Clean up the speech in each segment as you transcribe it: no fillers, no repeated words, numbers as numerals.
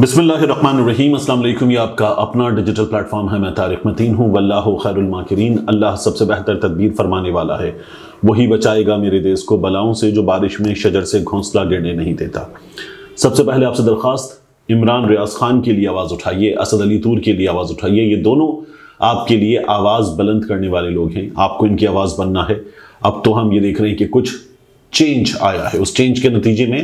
बिस्मिल्लाहिर्रहमानिर्रहीम। अस्सलाम वालेकुम। ये आपका अपना डिजिटल प्लेटफॉर्म है। मैं तारिक मतीन हूँ। वल्लाहु खैरुल माकिरीन। अल्लाह सबसे बेहतर तदबीर फरमाने वाला है। वही बचाएगा मेरे देश को बलाओं से, जो बारिश में शजर से घोंसला गिरने नहीं देता। सबसे पहले आपसे दरख्वास्त, इमरान रियाज खान के लिए आवाज़ उठाइए, असद अली तूर के लिए आवाज़ उठाइए। ये दोनों आपके लिए आवाज़ बुलंद करने वाले लोग हैं। आपको इनकी आवाज़ बनना है। अब तो हम ये देख रहे हैं कि कुछ चेंज आया है। उस चेंज के नतीजे में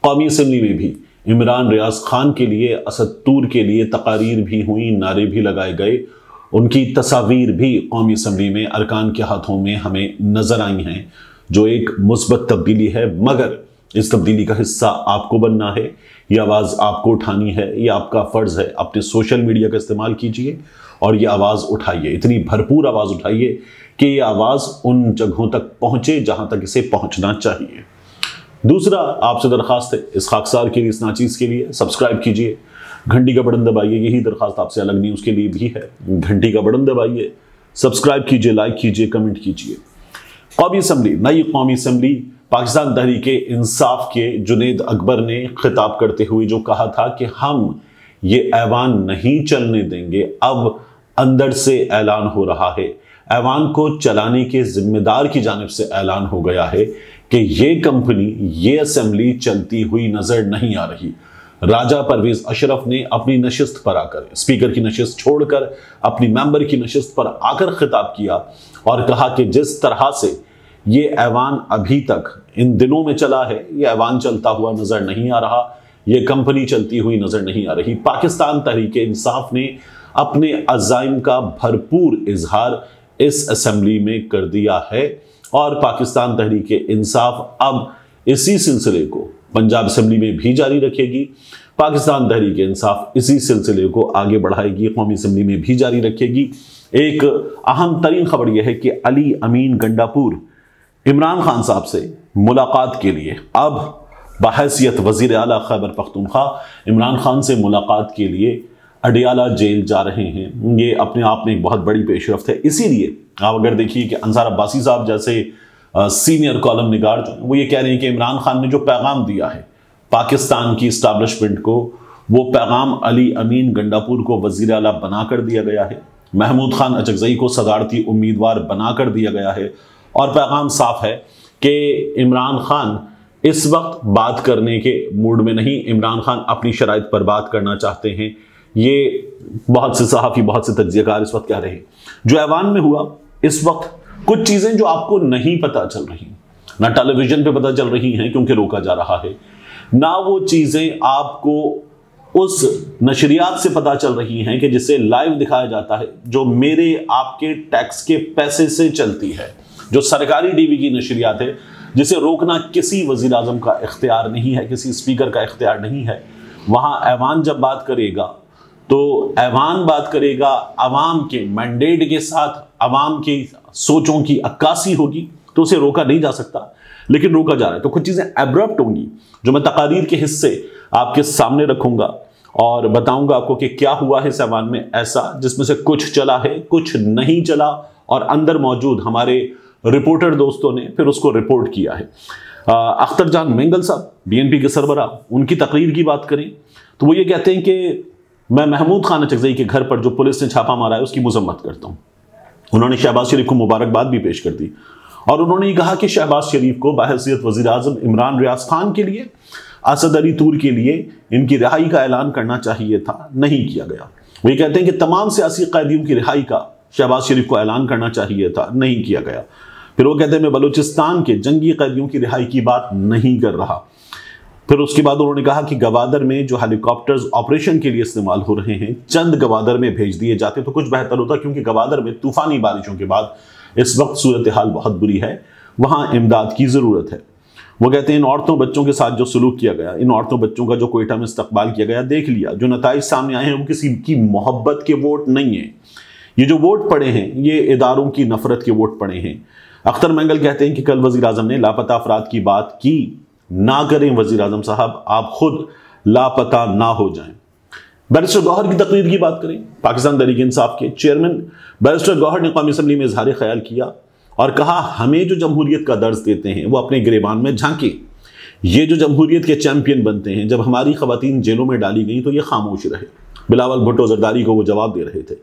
कौमी असम्बली में भी इमरान रियाज खान के लिए, असद तूर के लिए तकारीर भी हुई, नारे भी लगाए गए, उनकी तस्वीर भी कौमी असम्बली में अरकान के हाथों में हमें नजर आई हैं, जो एक मुस्बत तब्दीली है। मगर इस तब्दीली का हिस्सा आपको बनना है। ये आवाज़ आपको उठानी है। ये आपका फ़र्ज़ है। अपने सोशल मीडिया का इस्तेमाल कीजिए और ये आवाज़ उठाइए। इतनी भरपूर आवाज़ उठाइए कि ये आवाज़ उन जगहों तक पहुँचे जहाँ तक इसे पहुँचना चाहिए। दूसरा आपसे दरखास्त है, इस खाकसार के लिए, इस नाचीज़ के लिए सब्सक्राइब कीजिए, घंटी का बटन दबाइए। यही दरखास्त आपसे अलग न्यूज़ के लिए भी है। घंटी का बटन दबाइए, सब्सक्राइब कीजिए, लाइक कीजिए, कमेंट कीजिए। कौमी असम्बली, नई कौमी असम्बली, पाकिस्तान तहरीके इंसाफ के जुनेद अकबर ने खिताब करते हुए जो कहा था कि हम ये ऐवान नहीं चलने देंगे, अब अंदर से ऐलान हो रहा है। ऐवान को चलाने के जिम्मेदार की जानिब से ऐलान हो गया है कि ये कंपनी, ये असेंबली चलती हुई नजर नहीं आ रही। राजा परवेज अशरफ ने अपनी नशिस्त पर आकर, स्पीकर की नशिस्त छोड़कर अपनी मेंबर की नशिस्त पर आकर खिताब किया और कहा कि जिस तरह से ये ऐवान अभी तक इन दिनों में चला है, ये ऐवान चलता हुआ नजर नहीं आ रहा, ये कंपनी चलती हुई नजर नहीं आ रही। पाकिस्तान तहरीके इंसाफ ने अपने अज़ाइम का भरपूर इजहार इस असेंबली में कर दिया है और पाकिस्तान तहरीके इंसाफ अब इसी सिलसिले को पंजाब असेंबली में भी जारी रखेगी। पाकिस्तान तहरीके इंसाफ इसी सिलसिले को आगे बढ़ाएगी, कौमी असेंबली में भी जारी रखेगी। एक अहम तरीन खबर यह है कि अली अमीन गंडापुर इमरान खान साहब से मुलाकात के लिए अब बहैसियत वज़ीर आला खैबर पख्तूनख्वा इमरान खान से मुलाकात के लिए अडियाला जेल जा रहे हैं। ये अपने आप में एक बहुत बड़ी पेशरफ्त है। इसीलिए आप अगर देखिए कि अंसार अब्बासी साहब जैसे सीनियर कॉलम निगार जो वो ये कह रहे हैं कि इमरान खान ने जो पैगाम दिया है पाकिस्तान की इस्टेब्लिशमेंट को, वो पैगाम अली अमीन गंडापुर को वज़ीर आला बना कर दिया गया है, महमूद खान अचकज़ई को सदारती उम्मीदवार बना कर दिया गया है और पैगाम साफ है कि इमरान खान इस वक्त बात करने के मूड में नहीं। इमरान खान अपनी शराइत पर बात करना चाहते हैं। ये बहुत से सहाफ़ी, बहुत से तज्ज़ियाकार इस वक्त कह रहे हैं। जो ऐवान में हुआ, इस वक्त कुछ चीज़ें जो आपको नहीं पता चल रही, ना टेलीविज़न पे पता चल रही हैं क्योंकि रोका जा रहा है, ना वो चीज़ें आपको उस नशरियात से पता चल रही हैं कि जिसे लाइव दिखाया जाता है, जो मेरे आपके टैक्स के पैसे से चलती है, जो सरकारी टीवी की नशरियात है, जिसे रोकना किसी वज़ीर आज़म का इख्तियार नहीं है, किसी स्पीकर का इख्तियार नहीं है। वहाँ ऐवान जब बात करेगा तो ऐवान बात करेगा अवाम के मैंडेट के साथ, अवाम की सोचों की अक्कासी होगी, तो उसे रोका नहीं जा सकता, लेकिन रोका जा रहा है। तो कुछ चीज़ें एब्रप्ट होंगी जो मैं तकारीर के हिस्से आपके सामने रखूंगा और बताऊंगा आपको कि क्या हुआ है इस ऐवान में ऐसा, जिसमें से कुछ चला है, कुछ नहीं चला और अंदर मौजूद हमारे रिपोर्टर दोस्तों ने फिर उसको रिपोर्ट किया है। अख्तर जान मेंगल साहब, BNP के सरबराह, उनकी तकरीर की बात करें तो वो ये कहते हैं कि मैं महमूद खान अचकज़ई के घर पर जो पुलिस ने छापा मारा है उसकी मजम्मत करता हूं। उन्होंने शहबाज शरीफ को मुबारकबाद भी पेश कर दी और उन्होंने ये कहा कि शहबाज शरीफ को बाहैसियत वज़ीर आज़म इमरान रियाज खान के लिए, असद अली तूर के लिए इनकी रिहाई का ऐलान करना चाहिए था, नहीं किया गया। वो ये कहते हैं कि तमाम सियासी कैदियों की रिहाई का शहबाज शरीफ को ऐलान करना चाहिए था, नहीं किया गया। फिर वो कहते हैं मैं बलूचिस्तान के जंगी कैदियों की रिहाई की बात नहीं कर रहा। फिर उसके बाद उन्होंने कहा कि गवादर में जो हेलीकॉप्टर्स ऑपरेशन के लिए इस्तेमाल हो रहे हैं, चंद गवादर में भेज दिए जाते तो कुछ बेहतर होता, क्योंकि गवादर में तूफानी बारिशों के बाद इस वक्त सूरत हाल बहुत बुरी है, वहाँ इमदाद की ज़रूरत है। वो कहते हैं इन औरतों बच्चों के साथ जो सलूक किया गया, इन औरतों बच्चों का जो कोयटा में इस्तकबाल किया गया, देख लिया। जो नताइज सामने आए हैं वो किसी की मोहब्बत के वोट नहीं है। ये जो वोट पड़े हैं ये इदारों की नफरत के वोट पड़े हैं। अख्तर मेंगल कहते हैं कि कल वज़ीर आज़म ने लापता अफराद की बात की, ना करें वज़ीर आज़म साहब, आप खुद लापता ना हो जाएं। बैरिस्टर गौहर की तकरीर की बात करें, पाकिस्तान तहरीक इंसाफ के चेयरमैन बैरिस्टर गौहर ने कौमी असम्बली में इजहार ख्याल किया और कहा हमें जो जमहूरियत का दर्ज देते हैं वो अपने गिरेबान में झांके। ये जो जमहूरियत के चैंपियन बनते हैं, जब हमारी खवातीन जेलों में डाली गई तो ये खामोश रहे। बिलावल भुट्टो जरदारी को वो जवाब दे रहे थे।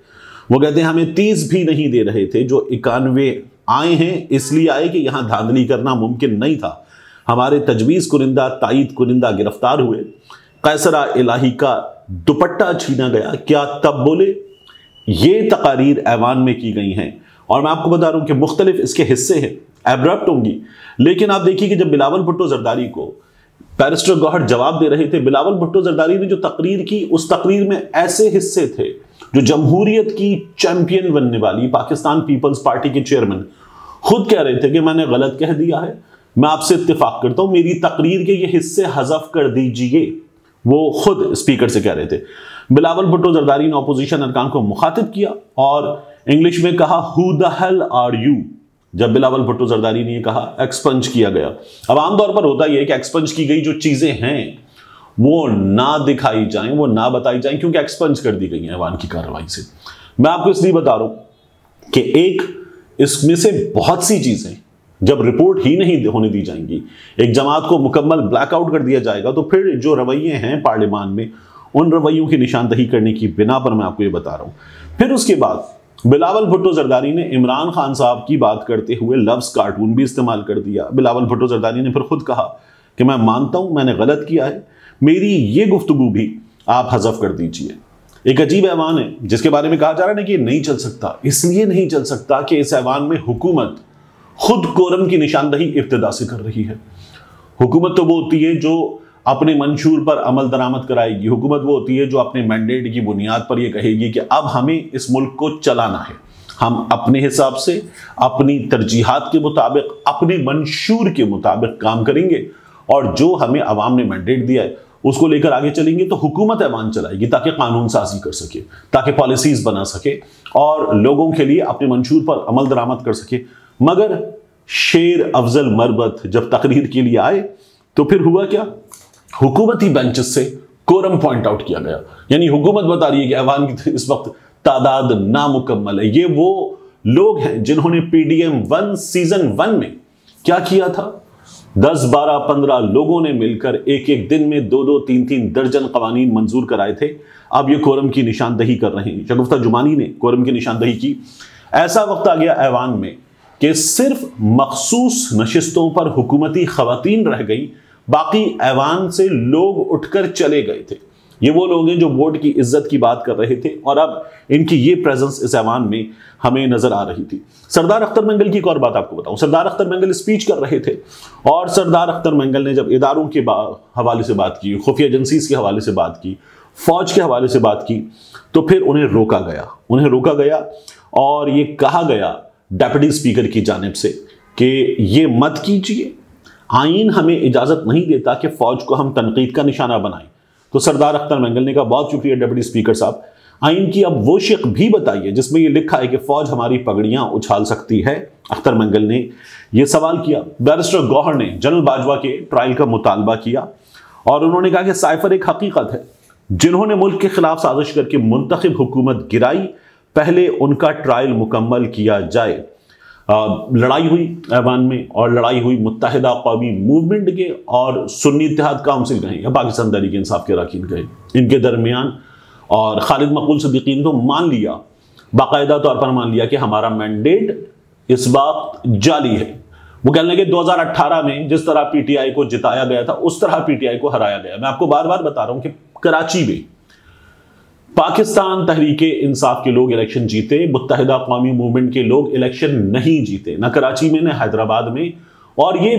वो कहते हैं हमें 30 भी नहीं दे रहे थे, जो 91 आए हैं इसलिए आए कि यहां धांधली करना मुमकिन नहीं था। हमारे तजवीज़ कुनिंदा, तायीद कुनिंदा गिरफ्तार हुए, कैसरा इलाही का दुपट्टा छीना गया, क्या तब बोले? ये तकारीर ऐवान में की गई हैं और मैं आपको बता रहा हूं कि मुख्तलिफ इसके हिस्से हैं, एब्रप्ट होंगी, लेकिन आप देखिए कि जब बिलावल भुट्टो जरदारी को बैरिस्टर गौहर जवाब दे रहे थे, बिलावल भुट्टो जरदारी ने जो तकरीर की उस तकरीर में ऐसे हिस्से थे जो जमहूरियत की चैंपियन बनने वाली पाकिस्तान पीपल्स पार्टी के चेयरमैन खुद कह रहे थे कि मैंने गलत कह दिया है, मैं आपसे इत्तेफाक करता हूं, मेरी तकरीर के ये हिस्से हज़फ कर दीजिए। वो खुद स्पीकर से कह रहे थे। बिलावल भुट्टो जरदारी ने अपोजिशन अरकान को मुखातिब किया और इंग्लिश में कहा who the hell are you. जब बिलावल भुट्टो जरदारी ने कहा, एक्सपंज किया गया। अब आमतौर पर होता यह है कि एक्सपंज की गई जो चीजें हैं वो ना दिखाई जाएं, वो ना बताई जाएं, क्योंकि एक्सपंज कर दी गई है ऐवान की कार्रवाई से। मैं आपको इसलिए बता रहा हूं कि एक इसमें से बहुत सी चीजें जब रिपोर्ट ही नहीं होने दी जाएंगी, एक जमात को मुकम्मल ब्लैकआउट कर दिया जाएगा, तो फिर जो रवैये हैं पार्लियामान में उन रवैयों की निशानदही करने की बिना पर मैं आपको ये बता रहा हूं। फिर उसके बाद बिलावल भुट्टो जरदारी ने इमरान खान साहब की बात करते हुए लफ्ज कार्टून भी इस्तेमाल कर दिया। बिलावल भुट्टो जरदारी ने फिर खुद कहा कि मैं मानता हूं मैंने गलत किया है, मेरी ये गुफ्तगू भी आप हज़फ कर दीजिए। एक अजीब ऐवान है जिसके बारे में कहा जा रहा है ना कि ये नहीं चल सकता। इसलिए नहीं चल सकता कि इस ऐवान में हुकूमत खुद कोरम की निशानदही इब्तिदा से कर रही है। हुकूमत तो वो होती है जो अपने मंशूर पर अमल दरामद कराएगी, हुकूमत वो होती है जो अपने मैंडेट की बुनियाद पर यह कहेगी कि अब हमें इस मुल्क को चलाना है, हम अपने हिसाब से, अपनी तरजीहात के मुताबिक, अपने मंशूर के मुताबिक काम करेंगे और जो हमें अवाम ने मैंडेट दिया है उसको लेकर आगे चलेंगे। तो हुकूमत ऐवान चलाएगी ताकि कानून साजी कर सके, ताकि पॉलिसीज बना सके और लोगों के लिए अपने मंशूर पर अमल दरामद कर सके। मगर शेर अफजल मरबत जब तकरीर के लिए आए तो फिर हुआ क्या? हुकूमती बेंचेस से कोरम पॉइंट आउट किया गया। यानी हुकूमत बता रही है कि ऐवान की इस वक्त तादाद नामुकम्मल है। ये वो लोग हैं जिन्होंने PDM 1 सीजन 1 में क्या किया था? 10, 12, 15 लोगों ने मिलकर एक एक दिन में 2-2, 3-3 दर्जन कवानीन मंजूर कराए थे। अब ये कोरम की निशानदही कर रहे हैं। शगुफ्ता जुमानी ने कोरम की निशानदही की। ऐसा वक्त आ गया ऐवान में कि सिर्फ मखसूस नशिस्तों पर हुकूमती खवातीन रह गई, बाकी ऐवान से लोग उठकर चले गए थे। ये वो लोग हैं जो वोट की इज्जत की बात कर रहे थे और अब इनकी ये प्रेजेंस इस ऐवान में हमें नजर आ रही थी। सरदार अख्तर मंगल की एक और बात आपको बताऊं। सरदार अख्तर मंगल स्पीच कर रहे थे और सरदार अख्तर मंगल ने जब इदारों के हवाले से बात की, खुफिया एजेंसीज के हवाले से बात की, फौज के हवाले से बात की, तो फिर उन्हें रोका गया और ये कहा गया डेप्यूटी स्पीकर की जानिब से कि ये मत कीजिए, आईन हमें इजाजत नहीं देता कि फौज को हम तनकीद का निशाना बनाएं। तो सरदार अख्तर मंगल ने कहा बहुत शुक्रिया डेप्यूटी स्पीकर साहब, आईन की अब वो शिक भी बताइए जिसमें यह लिखा है कि फौज हमारी पगड़ियां उछाल सकती है। अख्तर मंगल ने यह सवाल किया। बैरिस्टर गौहर ने जनरल बाजवा के ट्रायल का मुतालबा किया और उन्होंने कहा कि साइफर एक हकीकत है, जिन्होंने मुल्क के खिलाफ साजिश करके मुंतखब हुकूमत गिराई, पहले उनका ट्रायल मुकम्मल किया जाए। लड़ाई हुई ऐवान में और लड़ाई हुई मुत्तहिदा कौमी मूवमेंट के और सुन्नी इत्तेहाद काउंसिल गए या पाकिस्तान तहरीक इंसाफ के अरकान गए, इनके दरमियान। और खालिद मकबूल सिद्दीकी तो मान लिया, बाकायदा तौर पर मान लिया कि हमारा मैंडेट इस बात जाली है। वो कहने लगे 2018 में जिस तरह PTI को जिताया गया था उस तरह PTI को हराया गया। मैं आपको बार बार बता रहा हूं कि कराची में पाकिस्तान तहरीक इंसाफ के लोग इलेक्शन जीते, मुत्तहिदा कौमी मूवमेंट के लोग इलेक्शन नहीं जीते, ना कराची में ना हैदराबाद में। और ये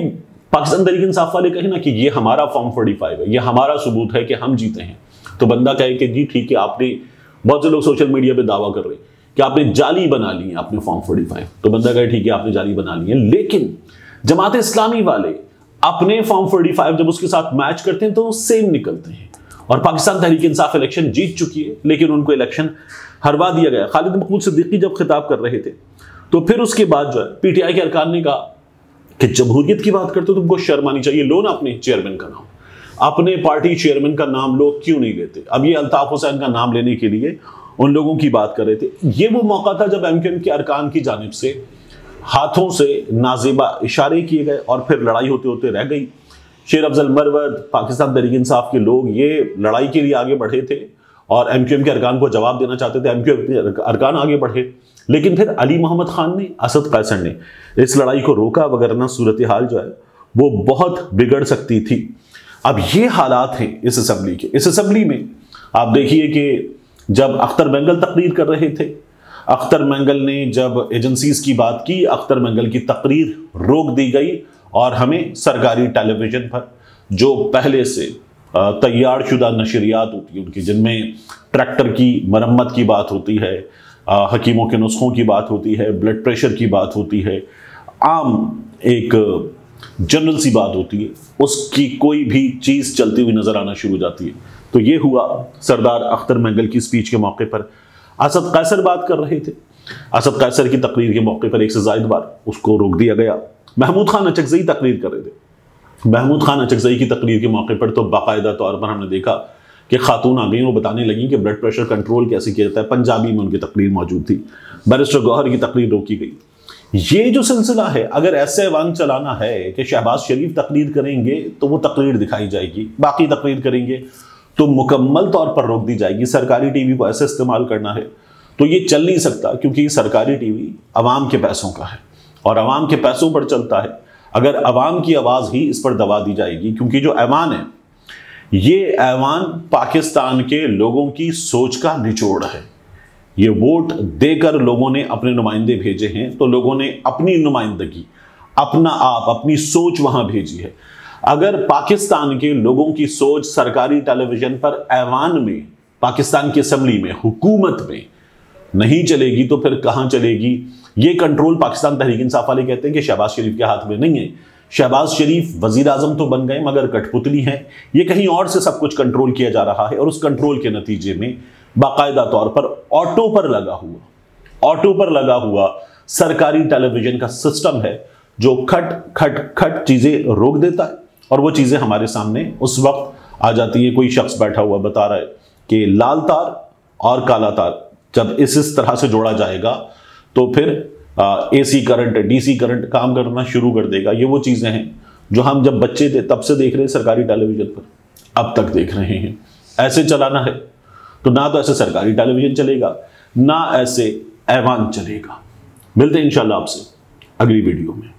पाकिस्तान तहरीक इंसाफ वाले कहें ना कि ये हमारा फॉर्म 45 है, ये हमारा सबूत है कि हम जीते हैं, तो बंदा कहे कि जी ठीक है, आपने, बहुत से लोग सोशल मीडिया पे दावा कर रहे हैं कि आपने जाली बना ली है आपने फॉर्म 45, तो बंदा कहे ठीक है आपने जाली बना ली है। लेकिन जमात इस्लामी वाले अपने फॉर्म 45 जब उसके साथ मैच करते हैं तो सेम निकलते हैं। और पाकिस्तान तहरीक इंसाफ इलेक्शन जीत चुकी है लेकिन उनको इलेक्शन हरवा दिया गया। खालिद मकबूल सिद्दीकी जब खिताब कर रहे थे तो फिर उसके बाद जो है PTI के अरकान ने कहा कि जमहूरियत की बात करते हो तुमको शर्म आनी चाहिए, लो ना अपने चेयरमैन का नाम, अपने पार्टी चेयरमैन का नाम लोग क्यों नहीं लेते। अब ये अल्ताफ हुसैन का नाम लेने के लिए उन लोगों की बात कर रहे थे। ये वो मौका था जब MKM के अरकान की जानिब से हाथों से नाजेबा इशारे किए गए और फिर लड़ाई होते होते रह गई। शेर अफजल मरवत, पाकिस्तान तहरीक इंसाफ के लोग ये लड़ाई के लिए आगे बढ़े थे और एमक्यूएम के अरकान को जवाब देना चाहते थे। एमक्यूएम के अरकान आगे बढ़े, लेकिन फिर अली मोहम्मद खान ने, असद कैसर ने इस लड़ाई को रोका, वगरना सूरत हाल जो है वो बहुत बिगड़ सकती थी। अब ये हालात हैं इस असेंबली के। इस असेंबली में आप देखिए कि जब अख्तर बेंगल तकरीर कर रहे थे, अख्तर बेंगल ने जब एजेंसीज की बात की, अख्तर बेंगल की तकरीर रोक दी गई और हमें सरकारी टेलीविजन पर जो पहले से तैयार शुदा नशरियात होती है उनकी, जिनमें ट्रैक्टर की मरम्मत की बात होती है, हकीमों के नुस्खों की बात होती है, ब्लड प्रेशर की बात होती है, आम एक जनरल सी बात होती है, उसकी कोई भी चीज़ चलती हुई नजर आना शुरू हो जाती है। तो ये हुआ सरदार अख्तर बेंगल की स्पीच के मौके पर। असद कैसर बात कर रहे थे, असद कैसर की तकरीर के मौके पर एक से ज़ायद बार उसको रोक दिया गया। महमूद खान अचकज़ई तकरीर कर रहे थे। महमूद खान अचकज़ई की तकरीर के मौके पर तो बाकायदा तौर पर हमने देखा कि खातून आ गई, वो बताने लगी कि ब्लड प्रेशर कंट्रोल कैसे किया जाता है। पंजाबी में उनकी तकरीर मौजूद थी। बैरिस्टर गौहर की तकरीर रोकी गई। ये जो सिलसिला है, अगर ऐसे वांग चलाना है कि शहबाज शरीफ तकरीर करेंगे तो वो तकरीर दिखाई जाएगी, बाकी तकरीर करेंगे तो मुकम्मल तौर पर रोक दी जाएगी। सरकारी टीवी को ऐसे इस्तेमाल करना है तो ये चल नहीं सकता, क्योंकि सरकारी टीवी अवाम के पैसों का है और अवाम के पैसों पर चलता है। अगर अवाम की आवाज़ ही इस पर दबा दी जाएगी, क्योंकि जो ऐवान है ये ऐवान पाकिस्तान के लोगों की सोच का निचोड़ है। ये वोट देकर लोगों ने अपने नुमाइंदे भेजे हैं, तो लोगों ने अपनी नुमाइंदगी, अपना आप, अपनी सोच वहां भेजी है। अगर पाकिस्तान के लोगों की सोच सरकारी टेलीविजन पर, ऐवान में, पाकिस्तान की असेंबली में, हुकूमत में नहीं चलेगी तो फिर कहां चलेगी? ये कंट्रोल पाकिस्तान तहरीक इंसाफ वाले कहते हैं कि शहबाज शरीफ के हाथ में नहीं है। शहबाज शरीफ वजीर आजम तो बन गए मगर कठपुतली हैं। ये कहीं और से सब कुछ कंट्रोल किया जा रहा है और उस कंट्रोल के नतीजे में बाकायदा तौर पर ऑटो पर लगा हुआ सरकारी टेलीविजन का सिस्टम है जो खट खट खट चीजें रोक देता है और वो चीजें हमारे सामने उस वक्त आ जाती है। कोई शख्स बैठा हुआ बता रहा है कि लाल तार और काला तार जब इस तरह से जोड़ा जाएगा तो फिर एसी करंट, डीसी करंट काम करना शुरू कर देगा। ये वो चीजें हैं जो हम जब बच्चे थे तब से देख रहे हैं सरकारी टेलीविजन पर, अब तक देख रहे हैं। ऐसे चलाना है तो ना तो ऐसे सरकारी टेलीविजन चलेगा, ना ऐसे ऐवान चलेगा। मिलते हैं इंशाल्लाह आपसे अगली वीडियो में।